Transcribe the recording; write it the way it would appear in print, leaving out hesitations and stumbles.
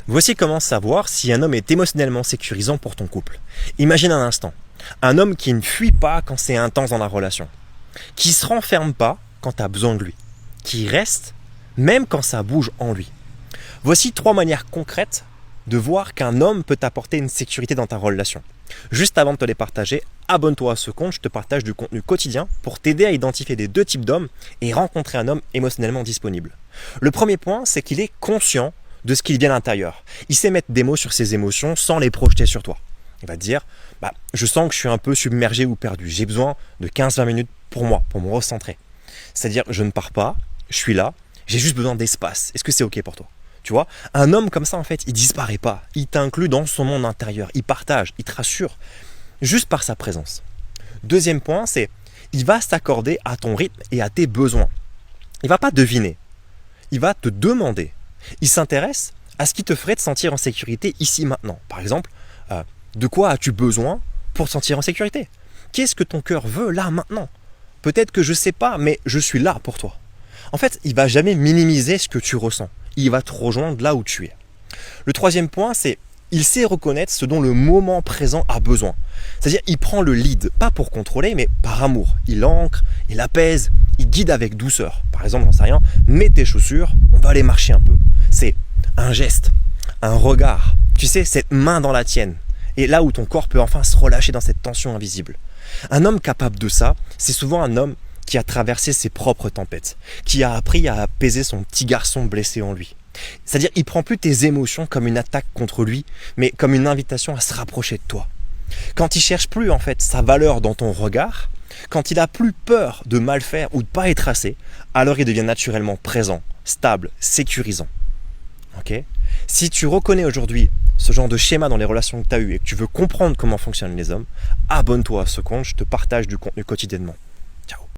Voici comment savoir si un homme est émotionnellement sécurisant pour ton couple. Imagine un instant, un homme qui ne fuit pas quand c'est intense dans la relation, qui ne se renferme pas quand tu as besoin de lui, qui reste même quand ça bouge en lui. Voici 3 manières concrètes de voir qu'un homme peut t'apporter une sécurité dans ta relation. Juste avant de te les partager, abonne-toi à ce compte, je te partage du contenu quotidien pour t'aider à identifier les 2 types d'hommes et rencontrer un homme émotionnellement disponible. Le premier point, c'est qu'il est conscient de ce qu'il vit à l'intérieur. Il sait mettre des mots sur ses émotions sans les projeter sur toi. Il va te dire, je sens que je suis un peu submergé ou perdu, j'ai besoin de 15-20 minutes pour moi, pour me recentrer. C'est-à-dire, je ne pars pas, je suis là, j'ai juste besoin d'espace. Est-ce que c'est ok pour toi ? Tu vois, un homme comme ça, en fait, il disparaît pas. Il t'inclut dans son monde intérieur. Il partage, il te rassure, juste par sa présence. Deuxième point, c'est il va s'accorder à ton rythme et à tes besoins. Il va pas deviner. Il va te demander. Il s'intéresse à ce qui te ferait te sentir en sécurité ici maintenant. Par exemple, de quoi as-tu besoin pour te sentir en sécurité ? Qu'est-ce que ton cœur veut là maintenant ? Peut-être que je sais pas, mais je suis là pour toi. En fait, il va jamais minimiser ce que tu ressens. Il va te rejoindre là où tu es. Le troisième point, c'est il sait reconnaître ce dont le moment présent a besoin. C'est-à-dire, il prend le lead, pas pour contrôler, mais par amour. Il ancre, il apaise, il guide avec douceur. Par exemple, j'en sais rien, mets tes chaussures, on va aller marcher un peu. C'est un geste, un regard, tu sais, cette main dans la tienne. Et là où ton corps peut enfin se relâcher dans cette tension invisible. Un homme capable de ça, c'est souvent un homme qui a traversé ses propres tempêtes, qui a appris à apaiser son petit garçon blessé en lui. C'est-à-dire, il ne prend plus tes émotions comme une attaque contre lui, mais comme une invitation à se rapprocher de toi. Quand il ne cherche plus en fait sa valeur dans ton regard, quand il n'a plus peur de mal faire ou de ne pas être assez, alors il devient naturellement présent, stable, sécurisant. Okay ? Si tu reconnais aujourd'hui ce genre de schéma dans les relations que tu as eues et que tu veux comprendre comment fonctionnent les hommes, abonne-toi à ce compte, je te partage du contenu quotidiennement.